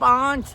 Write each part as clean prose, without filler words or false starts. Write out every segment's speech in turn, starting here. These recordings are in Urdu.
5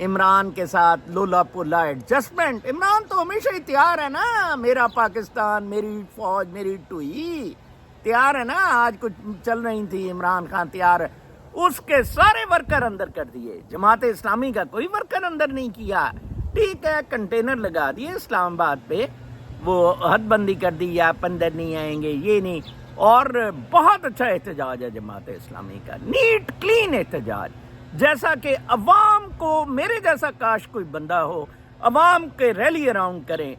عمران کے ساتھ لولا پولا ایڈجسٹمنٹ. عمران تو ہمیشہ ہی تیار ہے نا, میرا پاکستان, میری فوج, میری ٹوئی, تیار ہے نا. آج کچھ چل رہی تھی, عمران خان تیار ہے, اس کے سارے ورکر اندر کر دیے. جماعت اسلامی کا کوئی ورکر اندر نہیں کیا. ٹھیک ہے, کنٹینر لگا دیے اسلام آباد پہ, وہ حد بندی کر دی, آپ اندر نہیں آئیں گے, یہ نہیں. اور بہت اچھا احتجاج ہے جماعت اسلامی کا, نیٹ کلین احتجاج, جیسا کہ عوام کو, میرے جیسا کاش کوئی بندہ ہو, عوام کے ریلی اراؤنڈ کریں.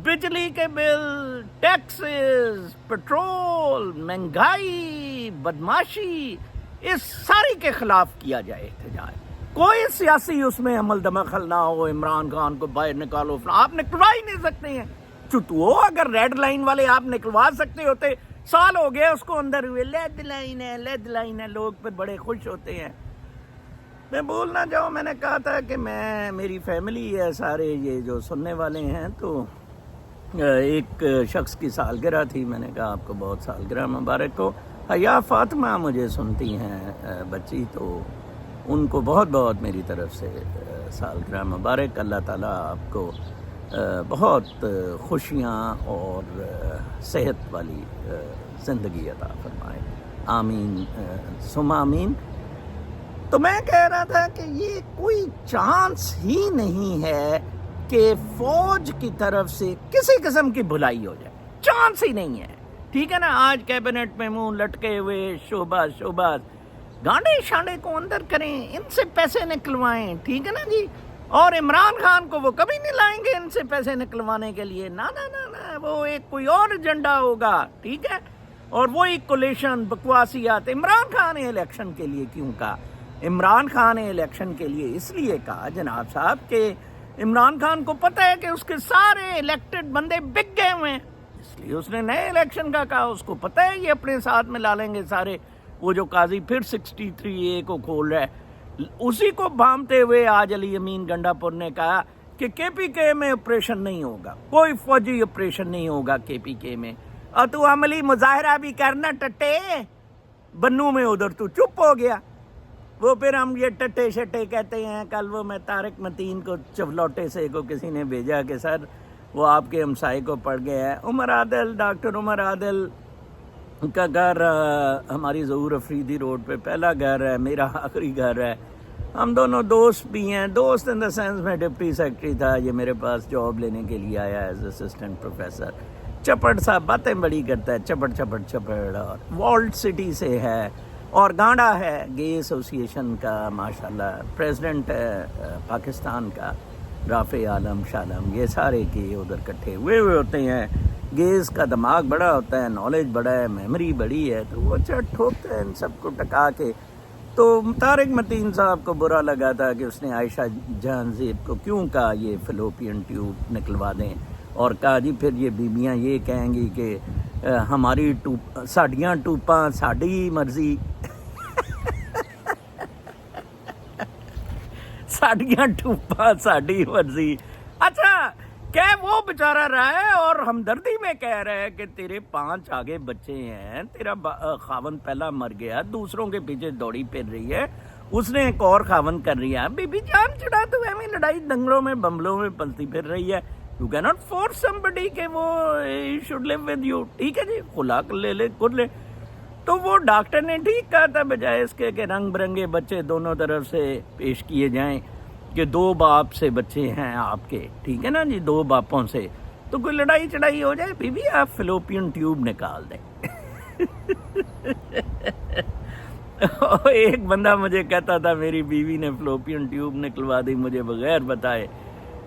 بجلی کے بل, ٹیکسز, پیٹرول, مہنگائی, بدماشی, اس ساری کے خلاف کیا جائے احتجاج. کوئی سیاسی اس میں عمل دخل نہ ہو. عمران خان کو باہر نکالو, آپ نکلوا ہی نہیں سکتے ہیں. چتو, اگر ریڈ لائن والے آپ نکلوا سکتے ہوتے, سال ہو گیا اس کو اندر ہوئے, لیڈ لائن ہے, لیڈ لائن ہے, لوگ پھر بڑے خوش ہوتے ہیں. میں بول نہ جاؤں, میں نے کہا تھا کہ میری فیملی ہے, سارے یہ جو سننے والے ہیں, تو ایک شخص کی سالگرہ تھی. میں نے کہا آپ کو بہت سالگرہ مبارک ہو. حیا فاطمہ مجھے سنتی ہیں بچی, تو ان کو بہت بہت میری طرف سے سالگرہ مبارک. اللہ تعالیٰ آپ کو بہت خوشیاں اور صحت والی زندگی عطا فرمائے, آمین ثم آمین. تو میں کہہ رہا تھا کہ یہ کوئی چانس ہی نہیں ہے کہ فوج کی طرف سے کسی قسم کی بھلائی ہو جائے, چانس ہی نہیں ہے. ٹھیک ہے نا, آج کیبنٹ میں منہ لٹکے ہوئے شعبہ گانڈے شانڈے کو اندر کریں, ان سے پیسے نکلوائیں. ٹھیک ہے نا جی, اور عمران خان کو وہ کبھی نہیں لائیں گے ان سے پیسے نکلوانے کے لیے. نہ, وہ ایک کوئی اور ایجنڈا ہوگا. ٹھیک ہے, اور وہی کولیشن, بکواسیات. عمران خان نے الیکشن کے لیے کیوں کہا؟ عمران خان نے الیکشن کے لیے اس لیے کہا جناب صاحب کہ عمران خان کو پتہ ہے کہ اس کے سارے الیکٹڈ بندے بک گئے ہوئے ہیں, اس لیے اس نے نئے الیکشن کا کہا. اس کو پتہ ہے یہ اپنے ساتھ میں لا لیں گے سارے. وہ جو قاضی پھر 63A کو کھول رہا ہے, اسی کو بھامتے ہوئے آج علی امین گنڈا پور نے کہا کہ KPK میں آپریشن نہیں ہوگا, کوئی فوجی آپریشن نہیں ہوگا KPK میں. اور تو عملی مظاہرہ بھی کرنا ٹٹے بنو میں, ادھر تو چپ ہو گیا. وہ پھر ہم یہ ٹٹے شٹے کہتے ہیں. کل وہ میں طارق متین کو چولوٹے سے کو کسی نے بھیجا کہ سر وہ آپ کے ہمسائے کو پڑ گیا ہے. عمر عادل, ڈاکٹر عمر عادل کا گھر ہماری ظہور افریدی روڈ پہ پہلا گھر ہے, میرا آخری گھر ہے. ہم دونوں دوست بھی ہیں, دوست ان دا سینس میں ڈپٹی سیکرٹری تھا, یہ میرے پاس جاب لینے کے لیے آیا ایز اسسٹنٹ پروفیسر. چپڑ سا باتیں بڑی کرتا ہے, چپڑ. اور والٹ سٹی سے ہے, اور گانڈا ہے گے ایسوسیشن کا, ماشاءاللہ پریزیڈنٹ ہے پاکستان کا, رافع عالم شالم. یہ سارے کے ادھر کٹھے ہوئے ہوتے ہیں. گیز کا دماغ بڑا ہوتا ہے, نالج بڑا ہے, میموری بڑی ہے, تو وہ چٹ ٹھوکتے ہیں ان سب کو ٹکا کے. تو طارق متین صاحب کو برا لگا تھا کہ اس نے عائشہ جہاں زیب کو کیوں کہا یہ فلوپین ٹیوب نکلوا دیں, اور کہا جی پھر یہ بیویاں یہ کہیں گی کہ ہماری ساڈیاں ٹوپاں ساڈی مرضی, ساڈیاں ٹوپاں ساڈی مرضی. اچھا کہ وہ بیچارہ رہا ہے اور ہمدردی میں کہہ رہا ہے کہ تیرے 5 آگے بچے ہیں, تیرا خاون پہلا مر گیا, دوسروں کے پیچھے دوڑی پھر رہی ہے, اس نے ایک اور خاون کر رہی ہے. بی بی جان چڑھا تو ایویں لڑائی دنگلوں میں بمبلوں میں پلتی پھر رہی ہے. یو کی ناٹ فورس سمبڈی کہ وہ شوڈ لیو ود یو. ٹھیک ہے جی, کھلا لے لے کر لے. تو وہ ڈاکٹر نے ٹھیک کہا تھا, بجائے اس کے کہ رنگ برنگے بچے دونوں طرف سے پیش کیے جائیں کہ 2 باپ سے بچے ہیں آپ کے. ٹھیک ہے نا جی, 2 باپوں سے, تو کوئی لڑائی چڑھائی ہو جائے, بی آپ فلوپین ٹیوب نکال دیں. ایک بندہ مجھے کہتا تھا میری بیوی نے فلوپین ٹیوب نکلوا دی مجھے بغیر بتائے.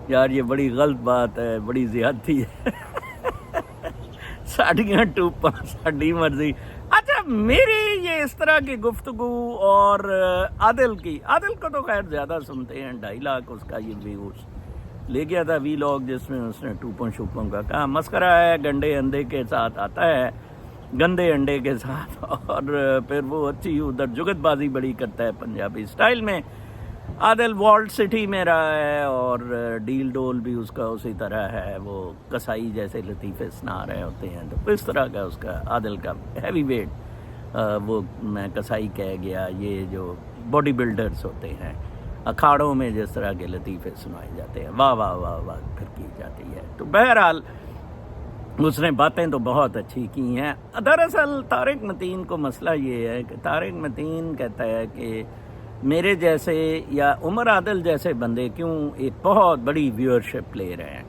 یار یہ بڑی غلط بات ہے, بڑی زیادتی ہے. ساڑیاں ٹوپاں ساڑی مرضی. اچھا میری یہ اس طرح کی گفتگو اور عادل کو تو خیر زیادہ سنتے ہیں, 2.5 لاکھ اس کا یہ ویوز لے گیا تھا وی لاگ, جس میں اس نے ٹوپوں شوپوں کا کہا. مسخرہ ہے, گنڈے انڈے کے ساتھ آتا ہے, گندے انڈے کے ساتھ, اور پھر وہ اچھی ادھر جگت بازی بڑی کرتا ہے پنجابی سٹائل میں. عادل والٹ سٹی میں رہا ہے, اور ڈیل ڈول بھی اس کا اسی طرح ہے, وہ کسائی جیسے لطیفے سنا رہے ہوتے ہیں. تو اس طرح کا اس کا عادل کا ہیوی ویٹ, وہ میں کسائی کہہ گیا, یہ جو باڈی بلڈرز ہوتے ہیں اکھاڑوں میں جس طرح کے لطیفے سنائے جاتے ہیں، واہ واہ واہ واہ پھر کی جاتی ہے۔ تو بہرحال اس نے باتیں تو بہت اچھی کی ہیں۔ دراصل طارق متین کو مسئلہ یہ ہے کہ طارق متین کہتا ہے کہ میرے جیسے یا عمر عادل جیسے بندے کیوں ایک بہت بڑی ویورشپ لے رہے ہیں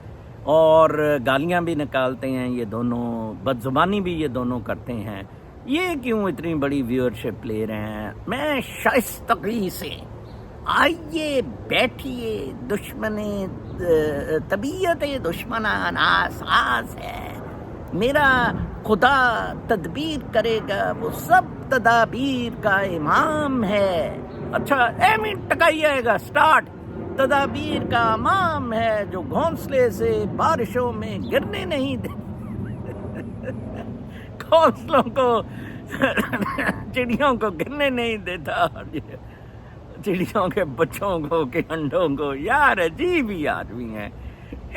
اور گالیاں بھی نکالتے ہیں یہ دونوں، بد زبانی بھی یہ دونوں کرتے ہیں، یہ کیوں اتنی بڑی ویورشپ لے رہے ہیں۔ میں شائستگی سے آئیے بیٹھیے، دشمن طبیعت دشمنان آساس ہے، میرا خدا تدبیر کرے گا، وہ سب تدابیر کا امام ہے۔ اچھا ایمی ٹکائی آئے گا سٹارٹ، تدابیر کا امام ہے جو گھونسلے سے بارشوں میں گرنے نہیں دے گھونسلوں کو چڑیوں کو گرنے نہیں دیتا، چڑیوں کے بچوں کو کہ انڈوں کو۔ یار عجیب ہی آدمی ہیں،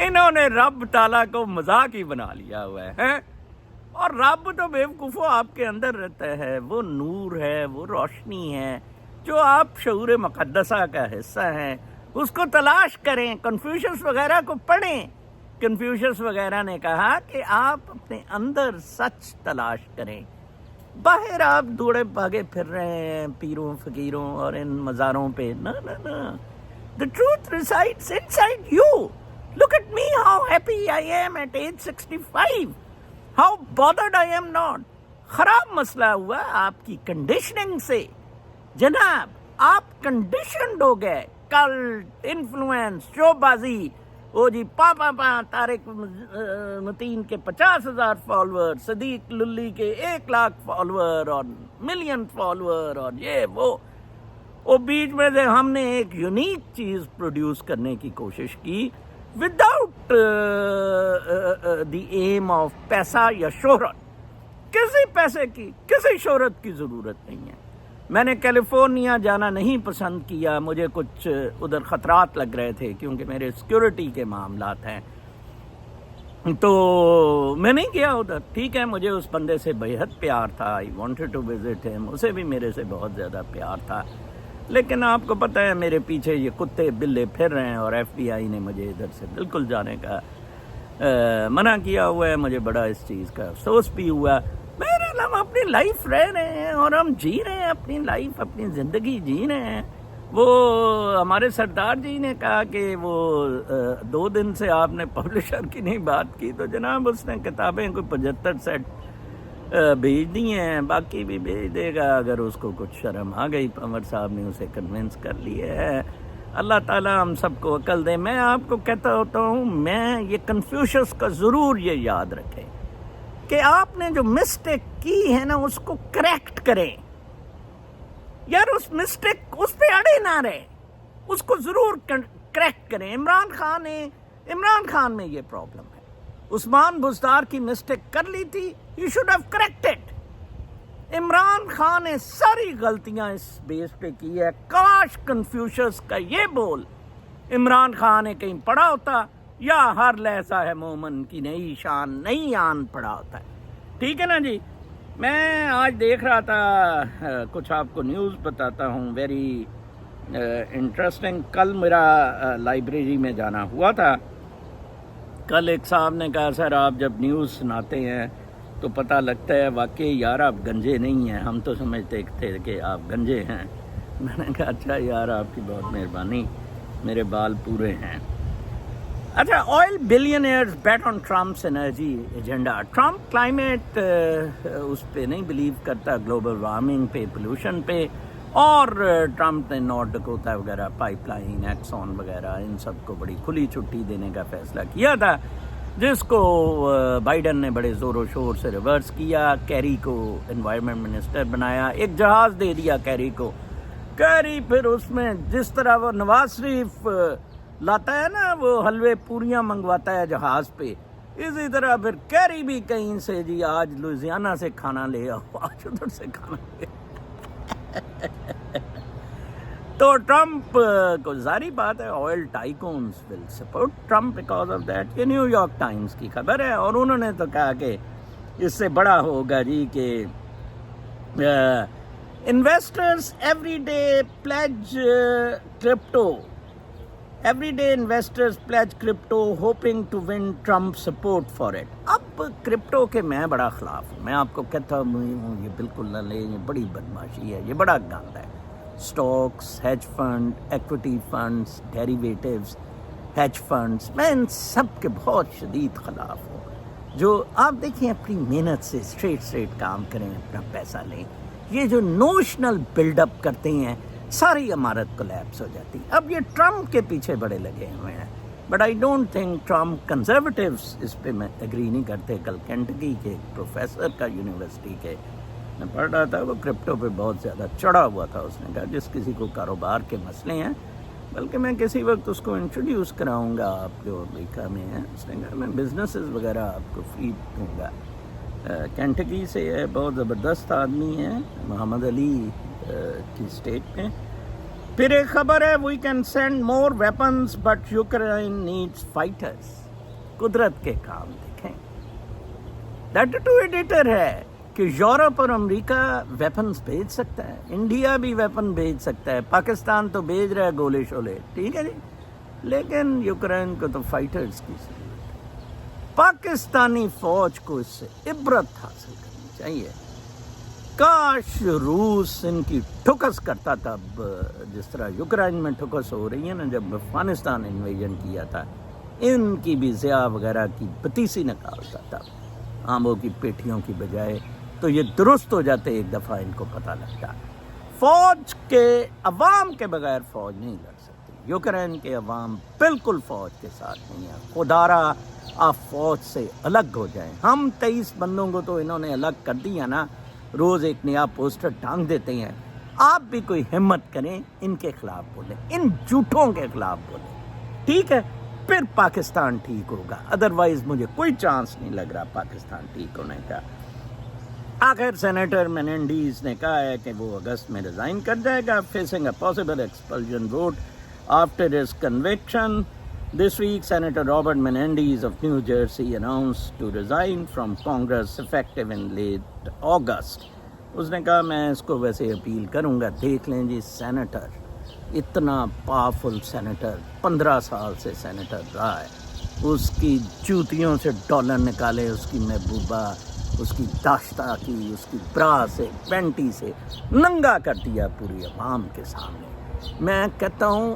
انہوں نے رب تعالیٰ کو مذاق ہی بنا لیا ہوا ہے۔ اور رب تو بیوقوفو آپ کے اندر رہتا ہے، وہ نور ہے، وہ روشنی ہے جو آپ شعور مقدسہ کا حصہ ہیں، اس کو تلاش کریں، کنفیوشس وغیرہ کو پڑھیں۔ کنفیوشس وغیرہ نے کہا کہ آپ اپنے اندر سچ تلاش کریں، باہر آپ دوڑے بھاگے پھر رہے ہیں پیروں فقیروں اور ان مزاروں پہ۔ نا نا نا، the truth resides inside you. Look at me, how happy I am at age 65. How bothered I am not. خراب مسئلہ ہوا آپ کی کنڈیشننگ سے جناب، آپ کنڈیشنڈ ہو گئے، کلٹ، انفلوئنس، شو بازی۔ وہ جی طارق متین کے 50,000 فالوور، صدیق للی کے 1,00,000 فالوور اور ملین فالوور اور یہ وہ بیچ میں سے ہم نے ایک یونیک چیز پروڈیوس کرنے کی کوشش کی وداؤٹ دی ایم آف پیسہ یا شہرت۔ کسی پیسے کی، کسی شہرت کی ضرورت نہیں ہے۔ میں نے کیلیفورنیا جانا نہیں پسند کیا، مجھے کچھ ادھر خطرات لگ رہے تھے کیونکہ میرے سیکیورٹی کے معاملات ہیں، تو میں نہیں گیا ادھر۔ ٹھیک ہے، مجھے اس بندے سے بے حد پیار تھا، آئی وانٹڈ ٹو وزٹ ہم، اسے بھی میرے سے بہت زیادہ پیار تھا، لیکن آپ کو پتہ ہے میرے پیچھے یہ کتے بلے پھر رہے ہیں اور ایف بی آئی نے مجھے ادھر سے بالکل جانے کا منع کیا ہوا ہے۔ مجھے بڑا اس چیز کا افسوس بھی ہوا۔ بہرحال ہم اپنی لائف رہ رہے ہیں اور ہم جی رہے ہیں اپنی لائف، اپنی زندگی جی رہے ہیں۔ وہ ہمارے سردار جی نے کہا کہ وہ 2 دن سے آپ نے پبلشر کی نہیں بات کی، تو جناب اس نے کتابیں کوئی 75 سیٹ بھیج دی ہیں، باقی بھی بھیج دے گا اگر اس کو کچھ شرم آ گئی۔ عمر صاحب نے اسے کنونس کر لیا ہے۔ اللہ تعالیٰ ہم سب کو عقل دے۔ میں آپ کو کہتا ہوتا ہوں، میں یہ کنفیوشس کا ضرور یہ یاد رکھیں کہ آپ نے جو مسٹیک کی ہے نا اس کو کریکٹ کریں یار، اس مسٹیک اس پہ اڑے نہ رہے، اس کو ضرور کریکٹ کریں۔ عمران خان میں یہ پرابلم ہے، عثمان بزدار کی مسٹیک کر لی تھی، you should have corrected. Imran Khan نے ساری غلطیاں اس بیس پہ کی ہے۔ کاش کنفیوشس کا یہ بول عمران خان نے کہیں پڑھا ہوتا، یا ہر لہجہ ہے مومن کی نئی شان نئی آن پڑا ہوتا ہے۔ ٹھیک ہے نا جی۔ میں آج دیکھ رہا تھا، کچھ آپ کو نیوز بتاتا ہوں، ویری انٹرسٹنگ۔ کل میرا لائبریری میں جانا ہوا تھا۔ کل ایک صاحب نے کہا سر آپ جب نیوز سناتے ہیں تو پتہ لگتا ہے واقعی یار آپ گنجے نہیں ہیں، ہم تو سمجھتے تھے کہ آپ گنجے ہیں۔ میں نے کہا اچھا یار آپ کی بہت مہربانی، میرے بال پورے ہیں۔ اچھا، oil billionaires bet on Trump's energy agenda. Trump climate اس پہ نہیں بلیو کرتا، گلوبل وارمنگ پہ، پولوشن پہ، اور ٹرمپ نے نارتھ ڈکوٹا وغیرہ پائپ لائن، ایکسون وغیرہ ان سب کو بڑی کھلی چھٹی دینے کا فیصلہ کیا تھا، جس کو بائیڈن نے بڑے زور و شور سے ریورس کیا۔ کیری کو انوائرمنٹ منسٹر بنایا، ایک جہاز دے دیا کیری کو۔ کیری پھر اس میں جس طرح وہ نواز شریف لاتا ہے نا، وہ حلوے پوریاں منگواتا ہے جہاز پہ، اسی طرح پھر کیری بھی کہیں سے جی آج لوزیانہ سے کھانا لے آؤ، آج ادھر سے کھانا لے تو ٹرمپ کو ظاہری بات ہے oil tycoons will support Trump because of that. یہ نیو یارک ٹائمز کی خبر ہے، اور انہوں نے تو کہا کہ اس سے بڑا ہوگا جی کہ Investors every day pledge crypto. Every day investors pledge crypto hoping to win Trump support for it. اب کرپٹو کے میں بڑا خلاف ہوں. میں آپ کو کہتا ہوں یہ بالکل نہ لیں, یہ بڑی بدماشی ہے, یہ بڑا گند ہے. Stocks, hedge fund, equity funds, derivatives, hedge funds, میں ان سب کے بہت شدید خلاف ہوں. جو آپ دیکھیں اپنی محنت سے اسٹریٹ کام کریں, اپنا پیسہ لیں. یہ جو نوشنل بلڈ اپ کرتے ہیں ساری عمارت کولیپس ہو جاتی. اب یہ ٹرمپ کے پیچھے بڑے لگے ہوئے ہیں, but I don't think Trump conservatives اس پہ میں اگری نہیں کرتے. کل کینٹکی کے ایک پروفیسر کا یونیورسٹی کے میں پڑھ رہا تھا, وہ کرپٹو پہ بہت زیادہ چڑھا ہوا تھا. اس نے کہا جس کسی کو کاروبار کے مسئلے ہیں, بلکہ میں کسی وقت اس کو انٹروڈیوس کراؤں گا آپ جو امریکہ میں ہیں, اس نے کہا میں بزنسز وغیرہ آپ کو فری دوں گا. کینٹکی سے ہے, بہت زبردست آدمی ہے, محمد علی کی اسٹیٹ میں. پھر ایک خبر ہے, we can send more weapons but Ukraine needs fighters. قدرت کے کام دیکھیں. دیٹ ٹو ایڈیٹر ہے کہ یورپ اور امریکہ ویپنز بھیج سکتا ہے, انڈیا بھی ویپن بھیج سکتا ہے, پاکستان تو بھیج رہا ہے گولے شولے, ٹھیک ہے جی, لیکن یوکرین کو تو فائٹرز کی ضرورت ہے. پاکستانی فوج کو اس سے عبرت حاصل کرنی چاہیے. کاش روس ان کی ٹھکس کرتا تھا, جس طرح یوکرین میں ٹھکس ہو رہی ہے نا. جب افغانستان انویژن کیا تھا, ان کی بھی ضیاء وغیرہ کی بتیسی نکالتا تھا آموں کی پیٹھیوں کی بجائے, تو یہ درست ہو جاتے ایک دفعہ ان کو پتہ لگتا. فوج کے عوام کے بغیر فوج نہیں لڑ سکتی. یوکرین کے عوام بالکل فوج کے ساتھ نہیں ہے. خدارا آپ فوج سے الگ ہو جائیں. ہم 23 بندوں کو تو انہوں نے الگ کر دیا نا, روز ایک نیا پوسٹر ٹانگ دیتے ہیں. آپ بھی کوئی ہمت کریں, ان کے خلاف بولیں, ان جھوٹوں کے خلاف بولیں, ٹھیک ہے, پھر پاکستان ٹھیک ہوگا. ادروائز مجھے کوئی چانس نہیں لگ رہا پاکستان ٹھیک ہونے کا. آخر سینیٹر مینینڈیز نے کہا ہے کہ وہ اگست میں ریزائن کر جائے گا, facing a possible expulsion vote after his conviction. This week, Senator Robert Menendez of New Jersey announced to resign from Congress effective in late August. اس نے کہا میں اس کو ویسے اپیل کروں گا. دیکھ لیں جی, سینیٹر, اتنا پاورفل سینیٹر, 15 سال سے سینیٹر رہا ہے, اس کی جوتیوں سے ڈالر نکالے, اس کی محبوبہ, اس کی داشتہ کی, اس کی برا سے پینٹی سے ننگا کر دیا پوری عوام کے سامنے. میں کہتا ہوں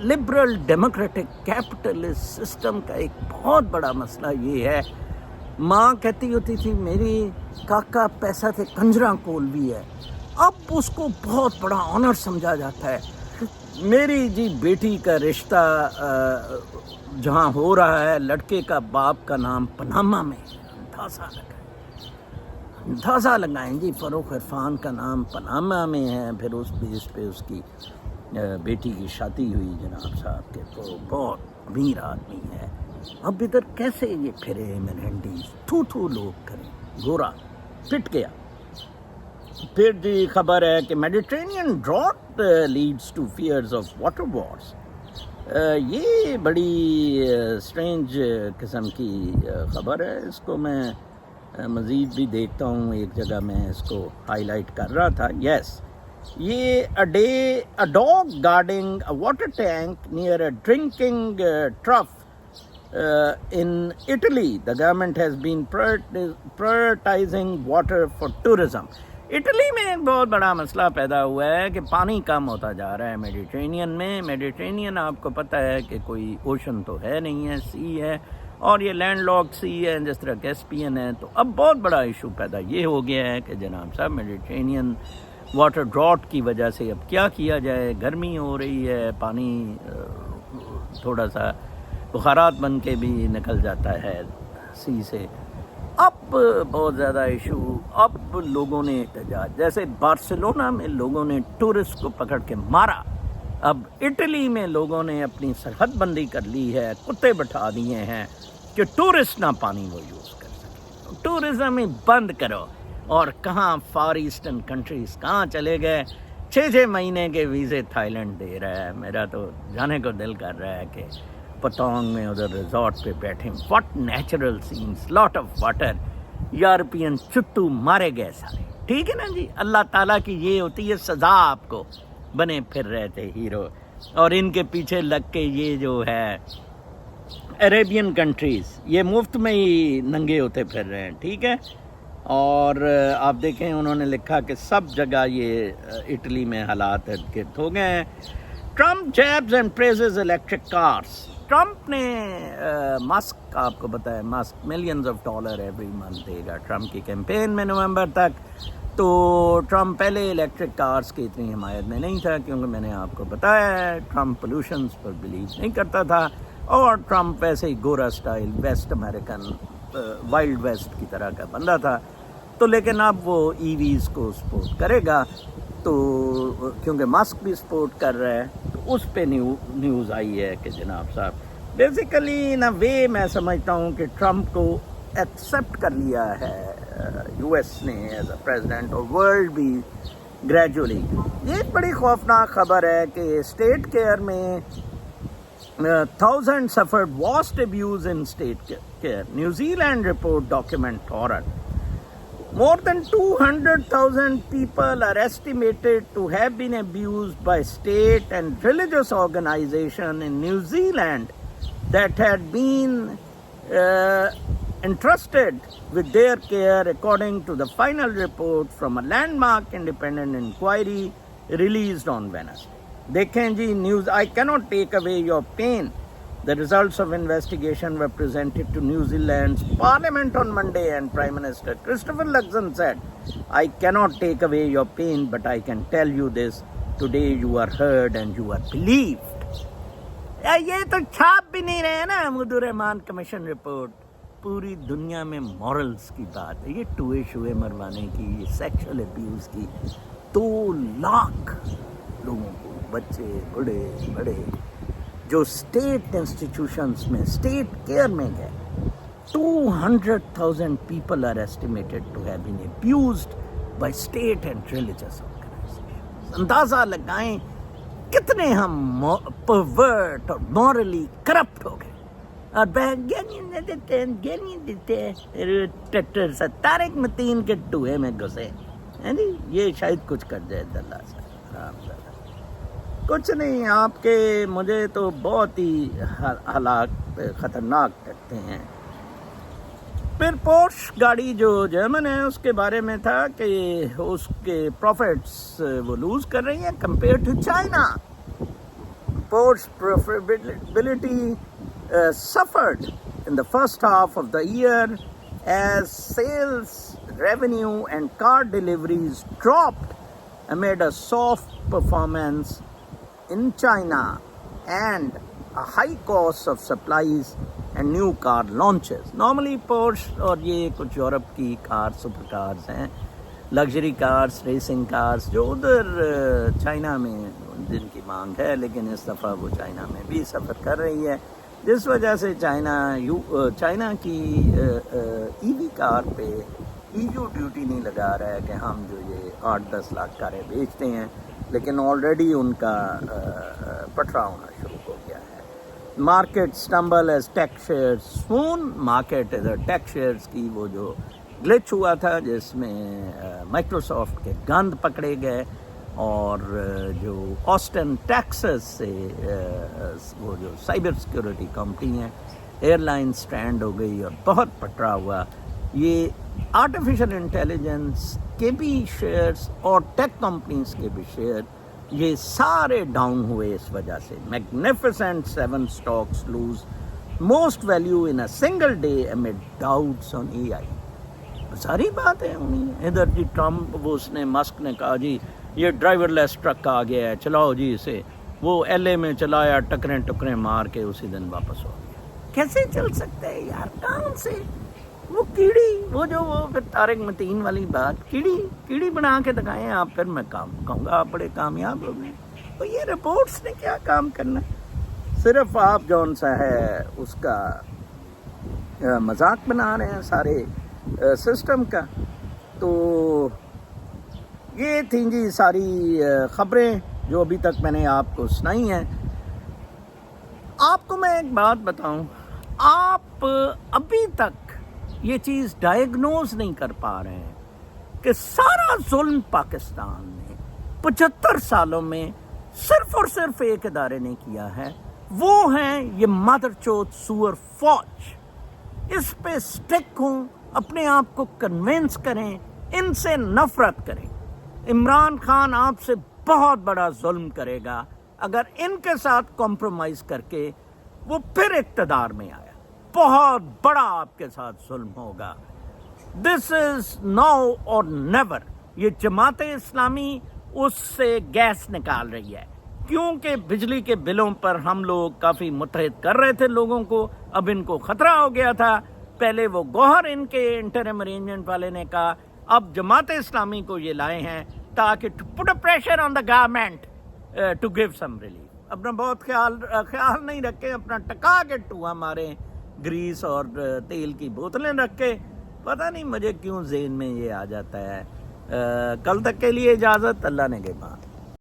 لبرل ڈیموکریٹک کیپٹلسٹ سسٹم کا ایک بہت بڑا مسئلہ یہ ہے. ماں کہتی ہوتی تھی میری کاکا پیسہ تھے کنجراں کول بھی ہے, اب اس کو بہت بڑا آنر سمجھا جاتا ہے. میری جی بیٹی کا رشتہ جہاں ہو رہا ہے, لڑکے کا باپ کا نام پناما میں, اندازہ لگائیں جی, فاروق عرفان کا نام پناما میں ہے. پھر اس بیس پہ اس کی بیٹی کی شادی ہوئی جناب صاحب کے, تو بہت امیر آدمی ہے. اب ادھر کیسے یہ پھرے مینینڈیز, تھو لوگ کریں, گورا پٹ گیا. پھر جی خبر ہے کہ Mediterranean drought leads to fears of water wars. یہ بڑی اسٹرینج قسم کی خبر ہے. اس کو میں مزید بھی دیکھتا ہوں, ایک جگہ میں اس کو ہائی لائٹ کر رہا تھا. یس, یہ a dog guarding a water tank near a drinking trough in Italy. The government has been prioritizing water for tourism. Italy میں ایک بہت بڑا مسئلہ پیدا ہوا ہے کہ پانی کم ہوتا جا رہا ہے میڈیٹرینین میں. میڈیٹرینین آپ کو پتہ ہے کہ کوئی اوشن تو ہے نہیں ہے, سی ہے, اور یہ لینڈ لاک سی ہے جس طرح کیسپین ہے. تو اب بہت بڑا ایشو پیدا یہ ہو گیا ہے کہ جناب صاحب میڈیٹرینین واٹر ڈراٹ کی وجہ سے اب کیا کیا جائے. گرمی ہو رہی ہے, پانی تھوڑا سا بخارات بن کے بھی نکل جاتا ہے سی سے. اب بہت زیادہ ایشو. اب لوگوں نے احتجاج, جیسے بارسلونا میں لوگوں نے ٹورسٹ کو پکڑ کے مارا, اب اٹلی میں لوگوں نے اپنی سرحد بندی کر لی ہے, کتے بٹھا دیے ہیں کہ ٹورسٹ نہ پانی وہ یوز کر سکے. ٹورزم ہی بند کرو. اور کہاں فار ایسٹرن کنٹریز کہاں چلے گئے, 6 مہینے کے ویزے تھائی لینڈ دے رہا ہے. میرا تو جانے کو دل کر رہا ہے کہ پتونگ میں ادھر ریزورٹ پہ بیٹھیں. What natural sense, lot of water. European چتو مارے گئے سارے. ٹھیک ہے نا جی. اللہ تعالیٰ کی یہ ہوتی ہے سزا آپ کو, بنے پھر رہے تھے ہیرو, اور ان کے پیچھے لگ کے یہ جو ہے عربین کنٹریز یہ مفت میں ہی ننگے ہوتے پھر رہے ہیں. ٹھیک ہے, اور آپ دیکھیں انہوں نے لکھا کہ سب جگہ یہ اٹلی میں حالات گرد ہو گئے ہیں. Trump jabs and praises electric cars. Trump نے ماسک, آپ کو پتہ ہے Musk millions of dollar every month دے گا ٹرمپ کی کیمپین میں نومبر تک. تو ٹرمپ پہلے الیکٹرک کارز کی اتنی حمایت میں نہیں تھا, کیونکہ میں نے آپ کو بتایا ہے ٹرمپ پولوشنز پر بلیو نہیں کرتا تھا, اور ٹرمپ ویسے ہی گورا style west American wild west کی طرح کا بندہ تھا. تو لیکن اب وہ ای ویز کو سپورٹ کرے گا, تو کیونکہ ماسک بھی سپورٹ کر رہا ہے, تو اس پہ نیوز آئی ہے کہ جناب صاحب بیسیکلی ان اے وے میں سمجھتا ہوں کہ ٹرمپ کو ایکسیپٹ کر لیا ہے یو ایس نے ایز اے پریزیڈنٹ, اور ورلڈ بھی گریجولی. یہ ایک بڑی خوفناک خبر ہے کہ اسٹیٹ کیئر میں thousand suffered vast abuse in state care. New Zealand report document horror. More than 200,000 people are estimated to have been abused by state and religious organizations in New Zealand that had been entrusted with their care, according to the final report from a landmark independent inquiry released on Wednesday. دیکھیں جی news, I cannot take away your pain. The results of investigation were presented to New Zealand's Parliament on Monday, and Prime Minister Christopher Luxon said, I cannot take away your pain, but I can tell you this, today you are heard and you are believed. یہ تو چھاپ بھی نہیں رہے نا مدور رحمان کمیشن رپورٹ. پوری دنیا میں مورلز کی بات ہے, یہ ٹوئے شوئے مروانے کی, یہ سیکشل ابیوز کی, 2 لاکھ لوگوں کو, بچے بڑے بڑے, جو اسٹیٹ انسٹیٹیوشنس میں اسٹیٹ کیئر میں گئے. 200,000 people are estimated to have been abused by state and religious organizations. اندازہ لگائیں کتنے ہم پرورٹ اور مورلی کرپٹ ہو گئے, اور گیلی دیتے ٹریکٹر سے طارق متین کے ٹوئے میں گھسے. یہ شاید کچھ کر جائے دلہ سے کچھ نہیں. آپ کے مجھے تو بہت ہی حالات خطرناک لگتے ہیں. پھر پورش گاڑی جو جرمن ہے اس کے بارے میں تھا کہ اس کے پروفٹس وہ لوز کر رہی ہیں compare to China. Porsche profitability suffered in the first half of the year as sales revenue and car deliveries dropped amid a soft performance in China and a high cost of supplies and new car launches. Normally Porsche اور یہ کچھ یورپ کی کار سپر کارز ہیں, لگژری کارز, ریسنگ کارز, جو ادھر چائنا میں جن کی مانگ ہے, لیکن اس دفعہ وہ چائنا میں بھی سفر کر رہی ہے, جس وجہ سے چائنا کی ای وی کار پہ ای یو ڈیوٹی نہیں لگا رہا ہے کہ ہم جو یہ 8-10 لاکھ کاریں بیچتے ہیں, لیکن آلریڈی ان کا پٹرا ہونا شروع ہو گیا ہے. مارکیٹ سٹمبل ایز ٹیک شیئرز سون. مارکیٹ ایز ٹیک شیئرز کی وہ جو گلچ ہوا تھا جس میں مائکروسافٹ کے گند پکڑے گئے, اور جو آسٹن ٹیکسس سے وہ جو سائبر سیکورٹی کمپنی ہے ایئر لائن اسٹینڈ ہو گئی اور بہت پٹرا ہوا. یہ آرٹیفیشل انٹیلیجنس کے بھی شیئرز اور ٹیک کمپنیز کے بھی شیئر یہ سارے ڈاؤن ہوئے اس وجہ سے. Magnificent 7 stocks lose most value in a single day amid doubts on A I. ساری بات ہے انہیں ادھر جی ٹرمپ وہ اس نے مسک نے کہا جی یہ ڈرائیور لیس ٹرک آ گیا ہے, چلاؤ جی اسے. وہ ایل اے میں چلایا, ٹکریں مار کے اسی دن واپس ہو گیا. کیسے چل سکتا ہے یار, کہاں سے وہ کیڑی, وہ جو وہ پھر طارق متین والی بات, کیڑی بنا کے دکھائیں آپ, پھر میں کہوں گا آپ بڑے کامیاب ہو گئے. تو یہ رپورٹس نے کیا کام کرنا, صرف آپ جون سا ہے اس کا مذاق بنا رہے ہیں سارے سسٹم کا. تو یہ تھیں جی ساری خبریں جو ابھی تک میں نے آپ کو سنائی ہیں. آپ کو میں ایک بات بتاؤں, آپ ابھی تک یہ چیز ڈائیگنوز نہیں کر پا رہے ہیں کہ سارا ظلم پاکستان نے 75 سالوں میں صرف اور صرف ایک ادارے نے کیا ہے، وہ ہیں یہ مادر چوت سور فوج. اس پہ سٹک ہوں، اپنے آپ کو کنونس کریں، ان سے نفرت کریں. عمران خان آپ سے بہت بڑا ظلم کرے گا اگر ان کے ساتھ کمپرومائز کر کے وہ پھر اقتدار میں آیا. بہت بڑا آپ کے ساتھ ظلم ہوگا. دس از ناؤ اور نیور. یہ جماعت اسلامی اس سے گیس نکال رہی ہے، کیونکہ بجلی کے بلوں پر ہم لوگ کافی متحد کر رہے تھے لوگوں کو. اب ان کو خطرہ ہو گیا تھا. پہلے وہ گوہر ان کے انٹرم ارینجمنٹ والے نے کہا، اب جماعت اسلامی کو یہ لائے ہیں تاکہ to put a pressure on the government to give some relief. اپنا بہت خیال نہیں رکھے، اپنا ٹکا کے ٹوہا مارے، گریس اور تیل کی بوتلیں رکھ کے. پتہ نہیں مجھے کیوں ذہن میں یہ آ جاتا ہے. کل تک کے لیے اجازت. اللہ نے کے بعد.